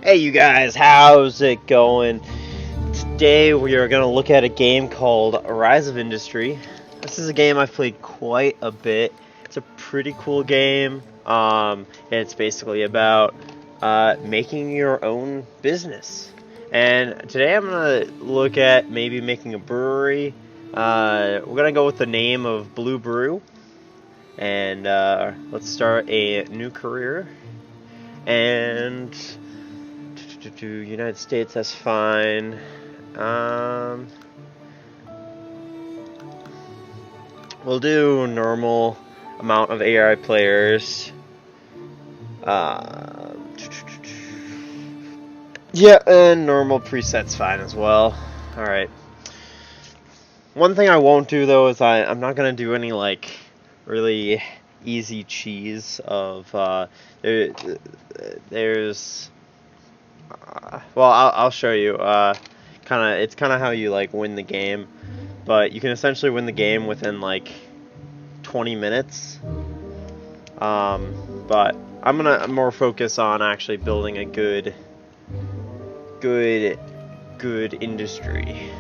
Hey you guys, how's it going? Today we are going to look at a game called Rise of Industry. This is a game I've played quite a bit. It's a pretty cool game. It's basically about making your own business. And today I'm going to look at maybe making a brewery. We're going to go with the name of Brew. And let's start a new career. And United States, that's fine. We'll do normal amount of AI players. Yeah, and normal preset's fine as well. Alright. One thing I won't do though is I'm not gonna do any like really easy cheese of there's well, I'll show you. It's kind of how you like win the game, but you can essentially win the game within like 20 minutes. But I'm gonna more focus on actually building a good industry.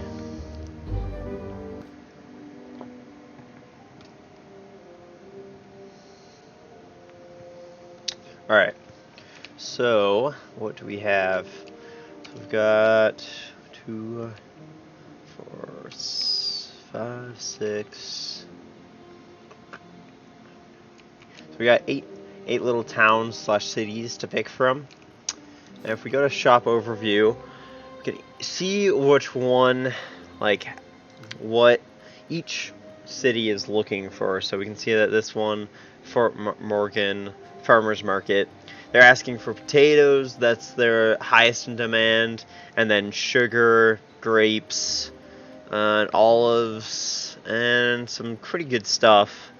All right. So what do we have? So we've got 2, 4, 5, 6. So we got eight little towns / cities to pick from. And if we go to shop overview, we can see which one, like, what each city is looking for. So we can see that this one, Fort Morgan Farmers Market, they're asking for potatoes. That's their highest in demand, and then sugar, grapes, and olives, and some pretty good stuff.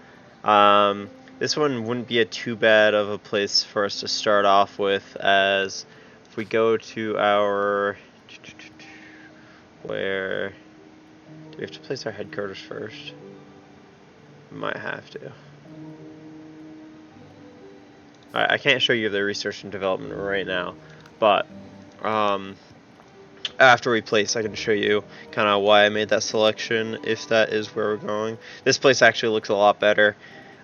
This one wouldn't be too bad of a place for us to start off with, as if we go to our where do we have to place our headquarters first? We might have to. Alright, I can't show you the research and development right now, but after we place, I can show you kind of why I made that selection, if that is where we're going. This place actually looks a lot better.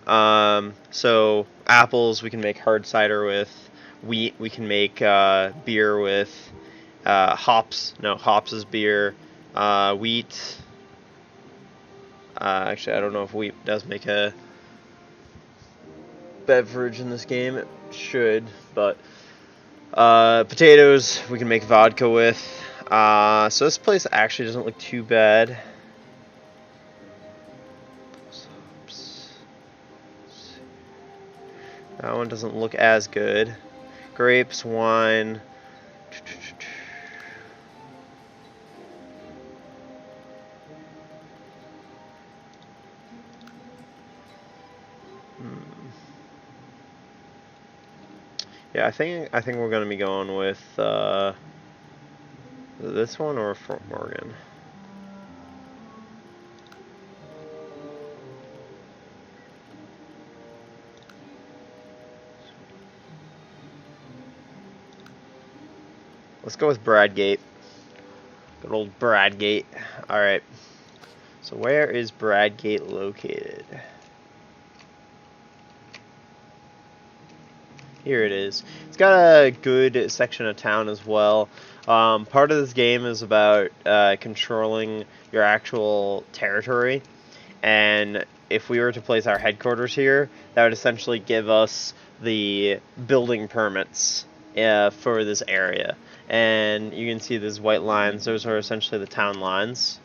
So apples we can make hard cider with, wheat we can make beer with, hops is beer, wheat. Actually, I don't know if wheat does make a beverage in this game. It should, but potatoes we can make vodka with. So this place actually doesn't look too bad. That one doesn't look as good. Grapes, wine. Yeah, I think we're gonna be going with this one or Fort Morgan. Let's go with Bradgate. Good old Bradgate. Alright. So where is Bradgate located? Here it is. It's got a good section of town as well. Part of this game is about controlling your actual territory. And if we were to place our headquarters here, that would essentially give us the building permits for this area. And you can see these white lines. Those are essentially the town lines.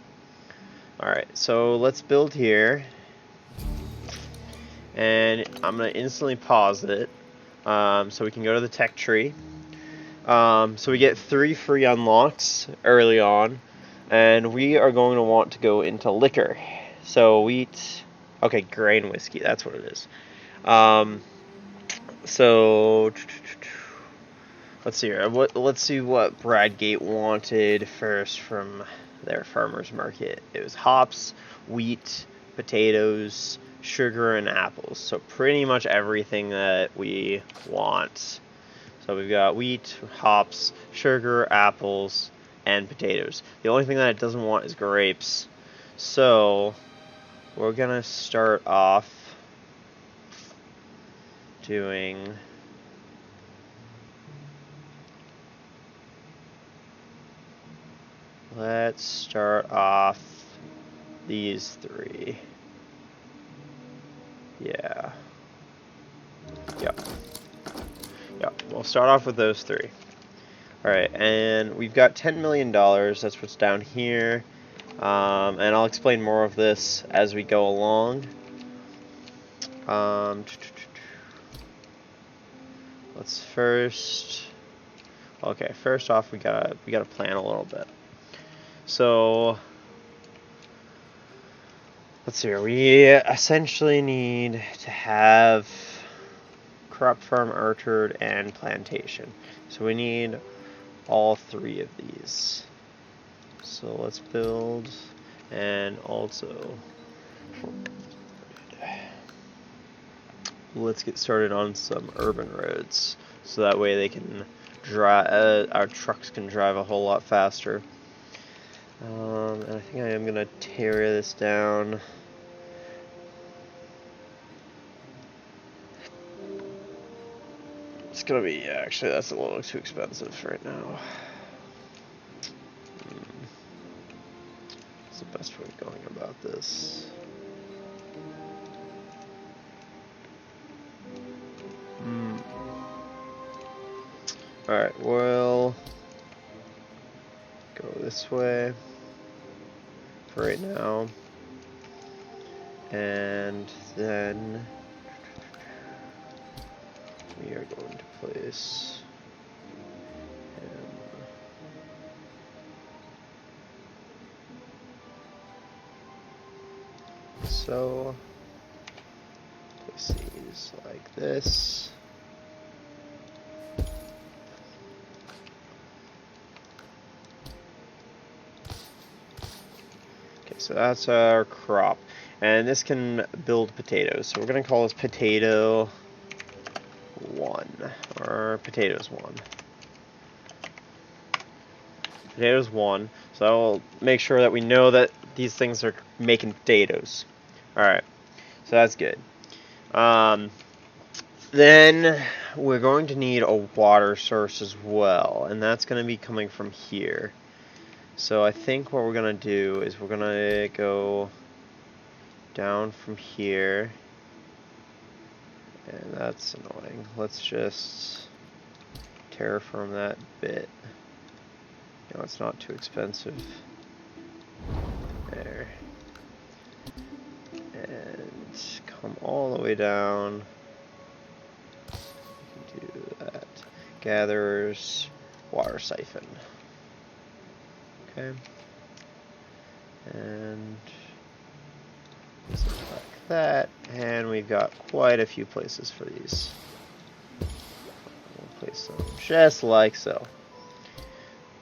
Alright, so let's build here. And I'm going to instantly pause it. So we can go to the tech tree. So we get 3 free unlocks early on. And we are going to want to go into liquor. So wheat, okay, grain whiskey, that's what it is. So let's see here. Let's see what Bradgate wanted first from their farmers market. It was hops, wheat, potatoes, sugar, and apples. So pretty much everything that we want. So we've got wheat, hops, sugar, apples, and potatoes. The only thing that it doesn't want is grapes. So we're gonna start off doing let's start off these three. Yeah. Yep. Yep. We'll start off with those three. Alright, and we've got $10 million. That's what's down here. And I'll explain more of this as we go along. Let's first. Okay, first off, we gotta plan a little bit. So let's see here. We essentially need to have crop farm, orchard, and plantation. So we need all three of these. So let's build, and also let's get started on some urban roads, so that way they can drive. Our trucks can drive a whole lot faster. And I think I am gonna tear this down. It's gonna be, actually, that's a little too expensive right now. What's the best way of going about this? Alright, we'll go this way for right now. And then we are going to place him. So place these like this. Okay, so that's our crop. And this can build potatoes. So we're going to call this potato 1, or potatoes 1. Potatoes 1. So I'll make sure that we know that these things are making potatoes. Alright, so that's good. Then we're going to need a water source as well, and that's going to be coming from here. So I think what we're going to do is we're going to go down from here. And that's annoying. Let's just terraform that bit. No, it's not too expensive. There. And come all the way down. Do that. Gatherers, water siphon. Okay. And like that. And we've got quite a few places for these. We'll place them just like so.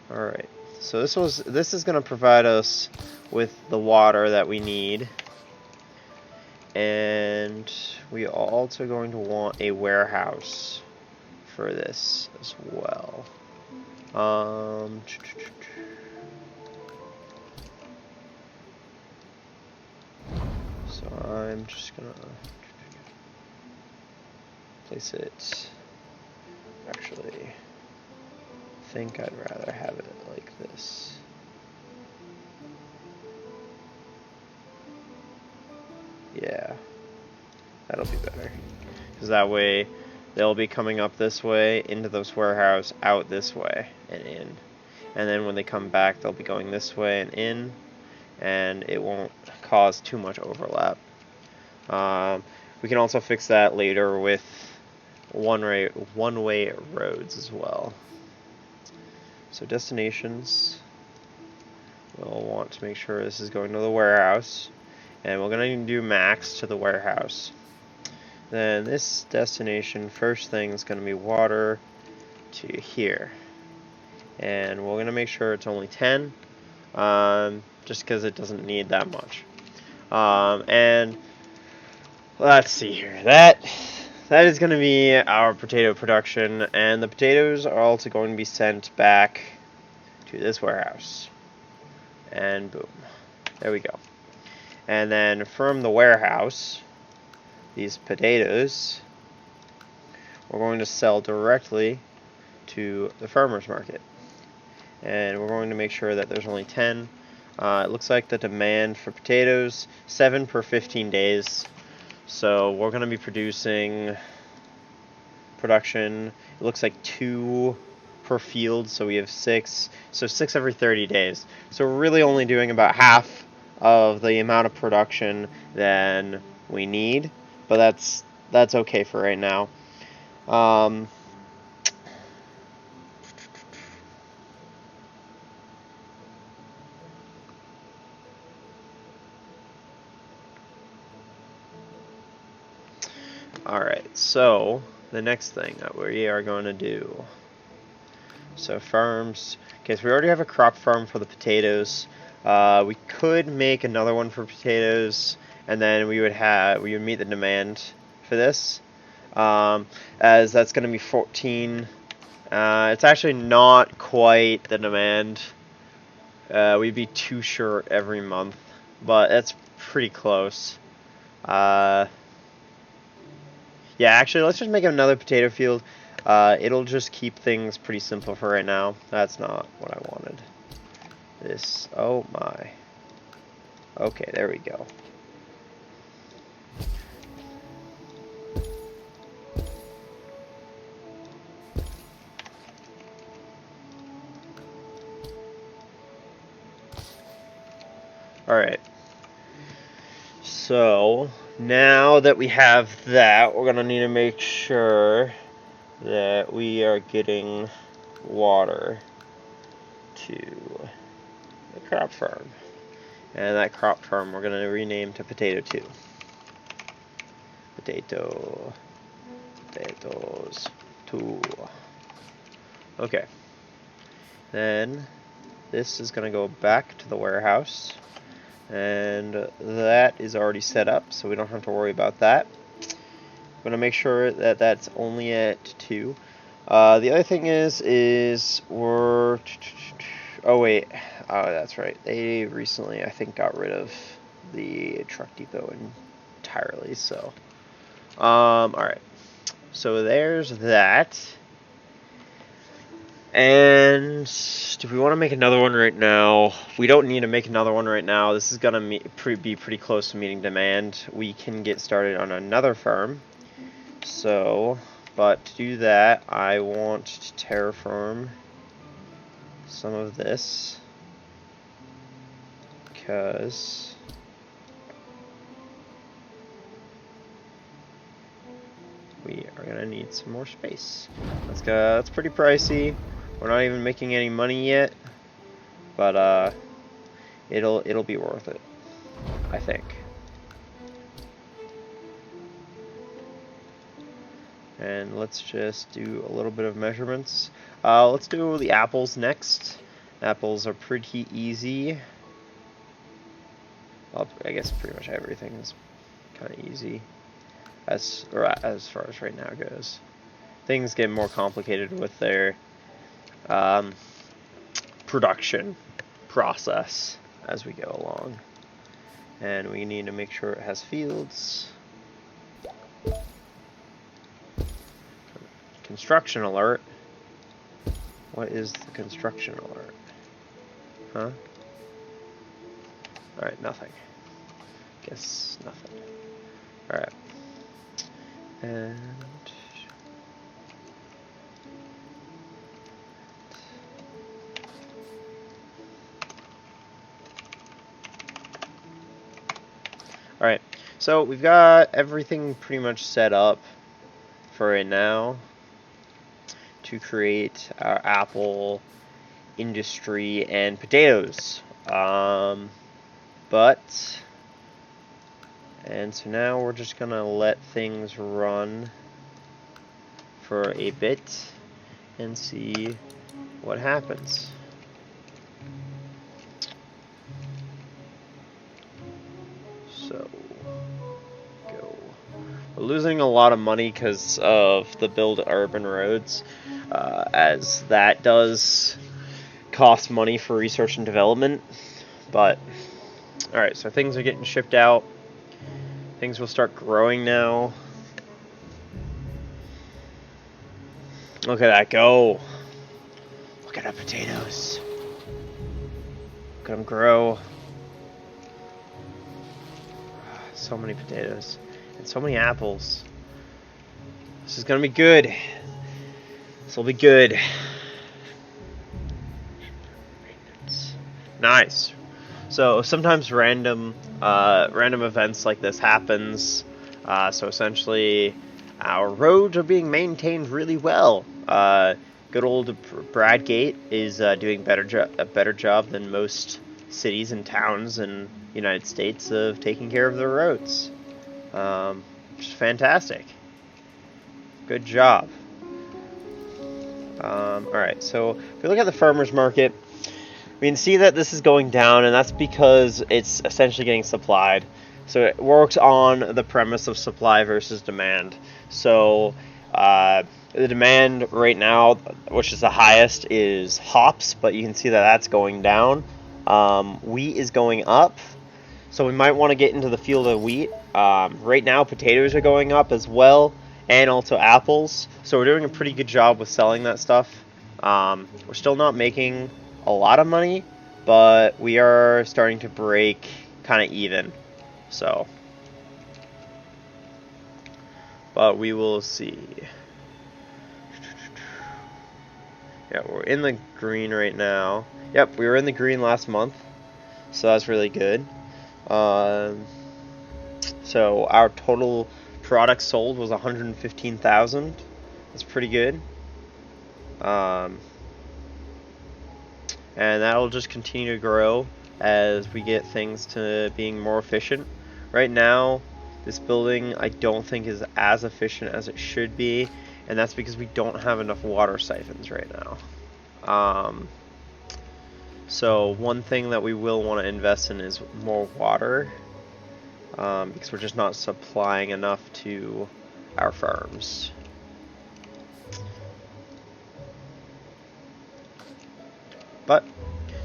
Alright. So this is going to provide us with the water that we need. And we are also going to want a warehouse for this as well. So I'm just gonna place it. Actually, I think I'd rather have it like this. Yeah, that'll be better. Because that way they'll be coming up this way into this warehouse, out this way, and in. And then when they come back, they'll be going this way and in, and it won't cause too much overlap. We can also fix that later with one-way roads as well. So destinations, we'll want to make sure this is going to the warehouse, and we're going to do max to the warehouse. Then this destination, first thing is going to be water to here, and we're going to make sure it's only 10, just because it doesn't need that much. And let's see here, that that is going to be our potato production, and the potatoes are also going to be sent back to this warehouse. And boom. There we go. And then from the warehouse, these potatoes we're going to sell directly to the farmer's market. And we're going to make sure that there's only 10. It looks like the demand for potatoes, 7 per 15 days. So we're going to be producing production, it looks like 2 per field, so we have 6. So 6 every 30 days. So we're really only doing about half of the amount of production than we need. But that's okay for right now. Alright, so the next thing that we are going to do. So farms. Okay, so we already have a crop farm for the potatoes. We could make another one for potatoes, and then we would meet the demand for this. As that's going to be 14. It's actually not quite the demand. We'd be 2 short every month, but that's pretty close. Yeah, actually, let's just make another potato field. It'll just keep things pretty simple for right now. That's not what I wanted. This, oh my. Okay, there we go. Alright. So, now that we have that, we're going to need to make sure that we are getting water to the crop farm. And that crop farm we're going to rename to Potato 2. Potatoes 2. Okay. Then this is going to go back to the warehouse. And that is already set up, so we don't have to worry about that. I'm going to make sure that that's only at 2. The other thing is we're... Oh, wait. Oh, that's right. They recently, I think, got rid of the truck depot entirely, so... Alright. So there's that. And do we want to make another one right now? We don't need to make another one right now. This is going to be pretty close to meeting demand. We can get started on another farm. So, but to do that, I want to terraform some of this. Because we are going to need some more space. That's pretty pricey. We're not even making any money yet, but it'll be worth it, I think. And let's just do a little bit of measurements. Let's do the apples next. Apples are pretty easy. Well, I guess pretty much everything is kind of easy, as far as right now goes. Things get more complicated with their production process as we go along, and we need to make sure it has fields. Construction alert. What is the construction alert? Huh? Alright, nothing. Guess nothing. Alright. And alright, so we've got everything pretty much set up for right now to create our apple industry and potatoes. And so now we're just gonna let things run for a bit and see what happens. So, go. We're losing a lot of money because of the build urban roads, as that does cost money for research and development. But alright, so things are getting shipped out. Things will start growing now. Look at that go. Look at our potatoes. Look at them grow. So many potatoes. And so many apples. This is gonna be good. This will be good. Nice. So sometimes random events like this happens. So essentially, our roads are being maintained really well. Good old Bradgate is doing a better job than most cities and towns in the United States of taking care of their roads. Which is fantastic. Good job. Alright, so if we look at the farmer's market, we can see that this is going down, and that's because it's essentially getting supplied. So it works on the premise of supply versus demand. So the demand right now, which is the highest, is hops, but you can see that that's going down. Wheat is going up, so we might want to get into the field of wheat. Right now, potatoes are going up as well, and also apples. So we're doing a pretty good job with selling that stuff. We're still not making a lot of money, but we are starting to break kind of even. So, but we will see. Yeah, we're in the green right now. Yep, we were in the green last month, so that's really good. So our total product sold was 115,000. That's pretty good. And that'll just continue to grow as we get things to being more efficient. Right now, this building I don't think is as efficient as it should be, and that's because we don't have enough water siphons right now. So one thing that we will want to invest in is more water, because we're just not supplying enough to our farms. But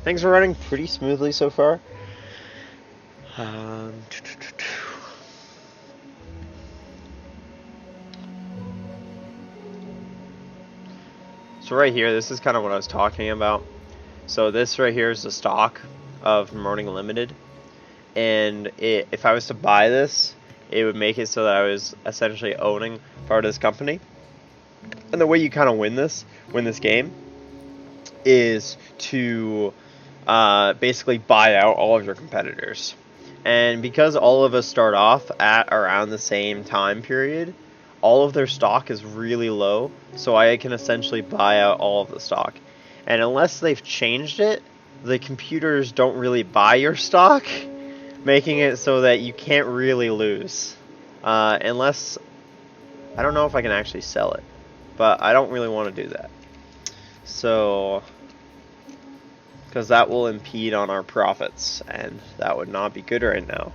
things are running pretty smoothly so far. So right here, this is kind of what I was talking about. So this right here is the stock of Morning Limited, and if I was to buy this, it would make it so that I was essentially owning part of this company. And the way you kind of win this game is to basically buy out all of your competitors. And because all of us start off at around the same time period, all of their stock is really low, so I can essentially buy out all of the stock. And unless they've changed it, the computers don't really buy your stock, making it so that you can't really lose. Unless, I don't know if I can actually sell it, but I don't really want to do that. So, because that will impede on our profits, and that would not be good right now.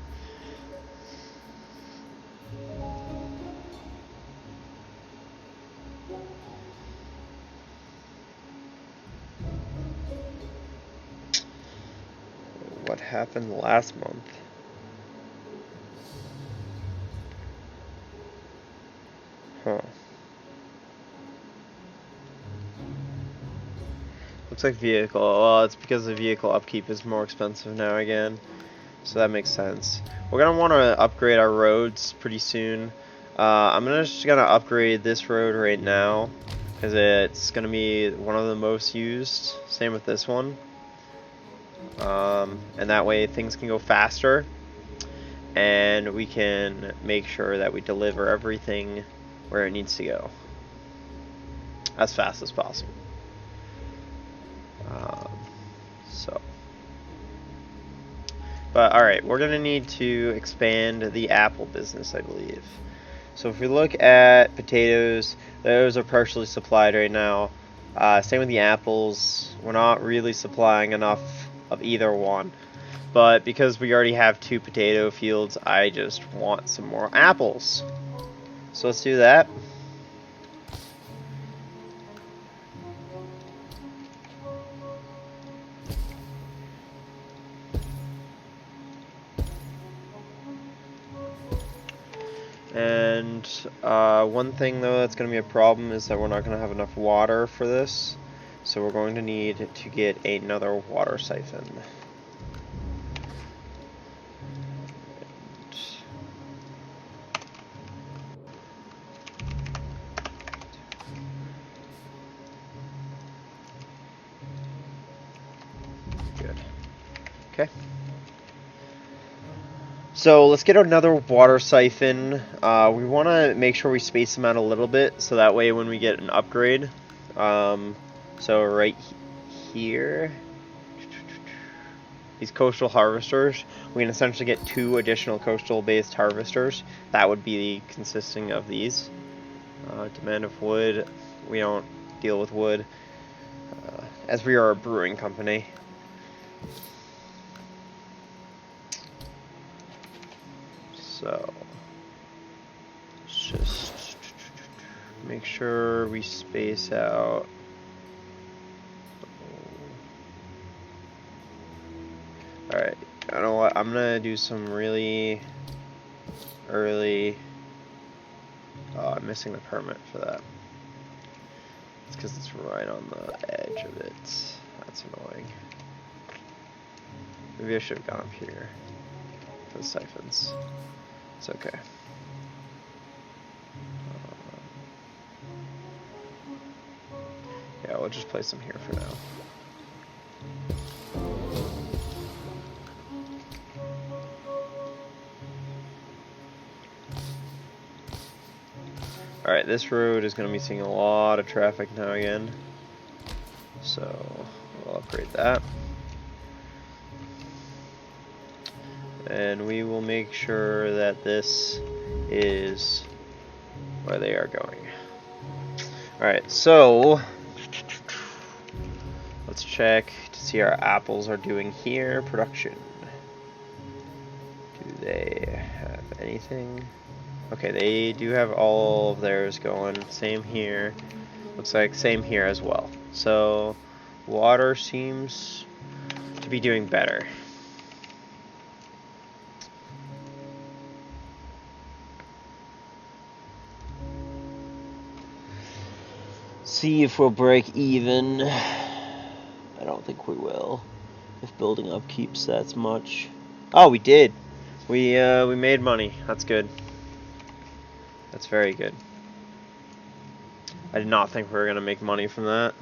What happened last month? Huh. Looks like vehicle. Well, it's because the vehicle upkeep is more expensive now again. So that makes sense. We're going to want to upgrade our roads pretty soon. I'm just going to upgrade this road right now, because it's going to be one of the most used. Same with this one. And that way things can go faster, and we can make sure that we deliver everything where it needs to go as fast as possible. But alright, we're going to need to expand the apple business, I believe. So if we look at potatoes, those are partially supplied right now. Same with the apples. We're not really supplying enough of either one. But because we already have 2 potato fields, I just want some more apples. So let's do that. And one thing though that's going to be a problem is that we're not going to have enough water for this. So we're going to need to get another water siphon. Good. Okay. So let's get another water siphon. We want to make sure we space them out a little bit so that way when we get an upgrade, so right here, these coastal harvesters, we can essentially get 2 additional coastal based harvesters. That would be consisting of these. Demand of wood, we don't deal with wood, as we are a brewing company. So let's just make sure we space out. Alright, you know what? I'm gonna do some really early. Oh, I'm missing the permit for that. It's because it's right on the edge of it. That's annoying. Maybe I should have gone up here for the siphons. It's okay. Yeah, we'll just place them here for now. Alright, this road is going to be seeing a lot of traffic now again. So, we'll upgrade that. And we will make sure that this is where they are going. Alright, so let's check to see how our apples are doing here. Production. Do they have anything? Okay, they do have all of theirs going. Same here. Looks like same here as well. So water seems to be doing better. See if we'll break even. I don't think we will. If building up keeps that much. Oh, we did. We made money. That's good. That's very good. I did not think we were gonna make money from that.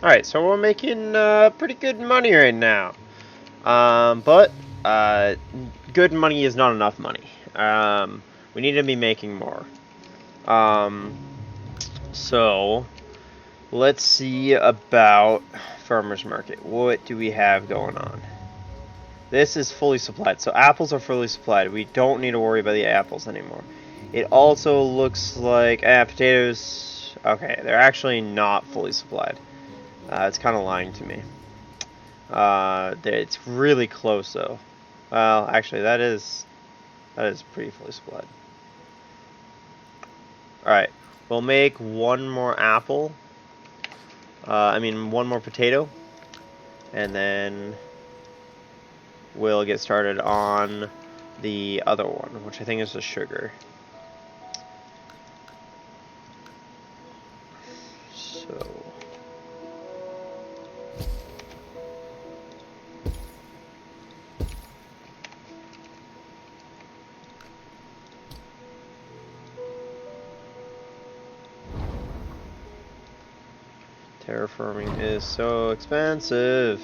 Alright, so we're making pretty good money right now. But good money is not enough money. We need to be making more. So let's see about farmers market. What do we have going on? This is fully supplied. So apples are fully supplied. We don't need to worry about the apples anymore. It also looks like potatoes. Okay, they're actually not fully supplied. It's kind of lying to me. It's really close though. Well, actually, that is pretty fully supplied. All right, we'll make one more apple. One more potato, and then we'll get started on the other one, which I think is the sugar. So. Terraforming is so expensive.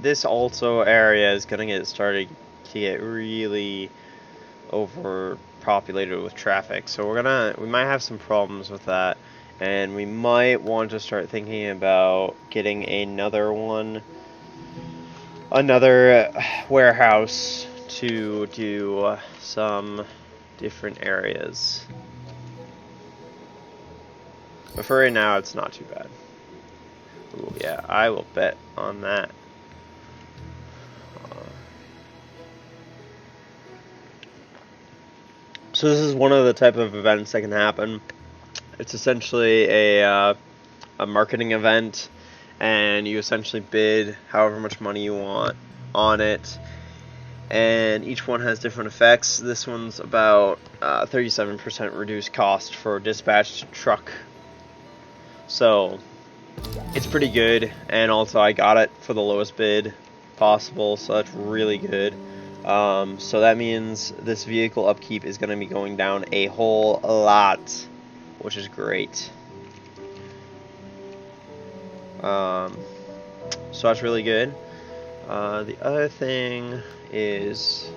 This also area is gonna get started to get really overpopulated with traffic, so we might have some problems with that, and we might want to start thinking about getting another warehouse to do some different areas. But for right now, it's not too bad. Ooh, yeah, I will bet on that. So this is one of the type of events that can happen. It's essentially a marketing event, and you essentially bid however much money you want on it, and each one has different effects. This one's about 37% reduced cost for dispatched truck, so it's pretty good, and also I got it for the lowest bid possible, so that's really good. So that means this vehicle upkeep is going to be going down a whole lot, which is great. So that's really good. The other thing is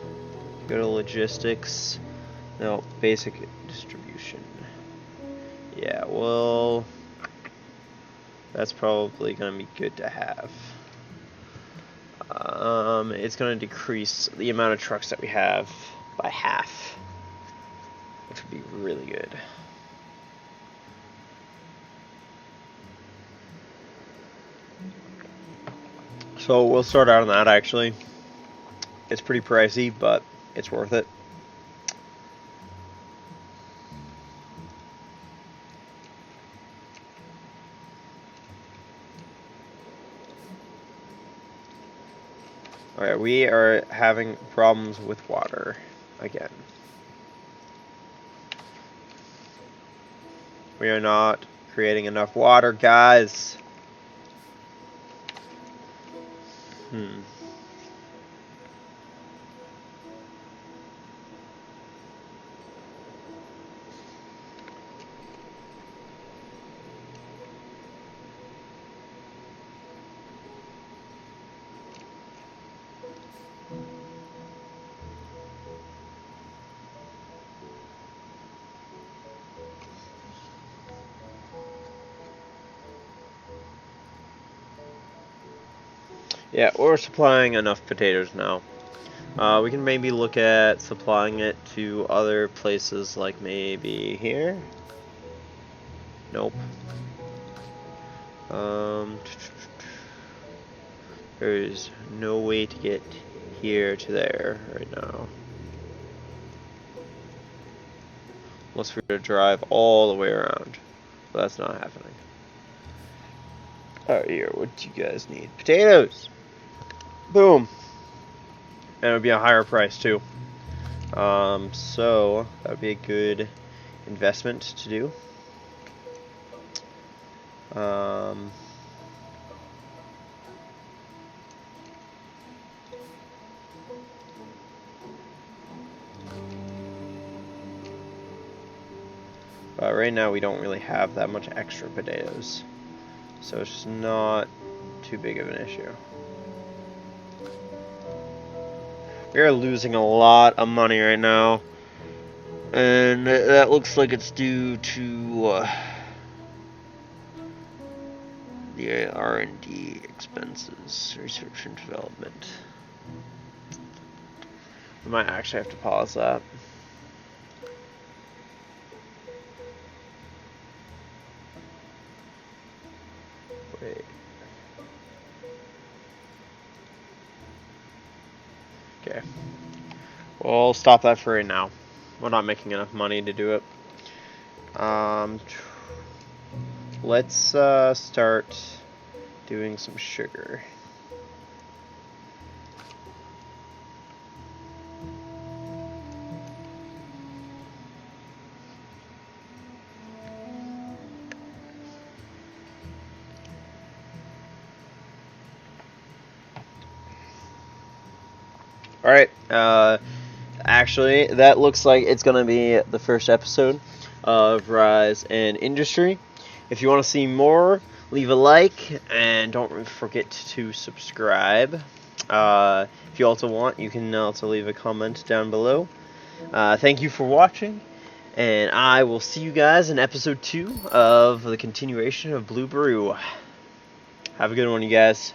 go to logistics. No, basic distribution. Yeah, well, that's probably going to be good to have. It's going to decrease the amount of trucks that we have by half, which would be really good. So we'll start out on that, actually. It's pretty pricey, but it's worth it. Alright, we are having problems with water again. We are not creating enough water, guys. Yeah, we're supplying enough potatoes now. We can maybe look at supplying it to other places, like maybe here. Nope. There's no way to get here to there right now. Unless we're gonna drive all the way around. But that's not happening. Alright, here, what do you guys need? Potatoes! Boom! And it would be a higher price too. So that would be a good investment to do. But right now we don't really have that much extra potatoes, so it's just not too big of an issue. We are losing a lot of money right now, and that looks like it's due to the R&D expenses, research and development. We might actually have to pause that. Wait. Okay. We'll stop that for right now. We're not making enough money to do it. let's start doing some sugar. Alright, actually, that looks like it's going to be the first episode of Rise and Industry. If you want to see more, leave a like, and don't forget to subscribe. If you also want, you can also leave a comment down below. Thank you for watching, and I will see you guys in episode 2 of the continuation of Brew. Have a good one, you guys.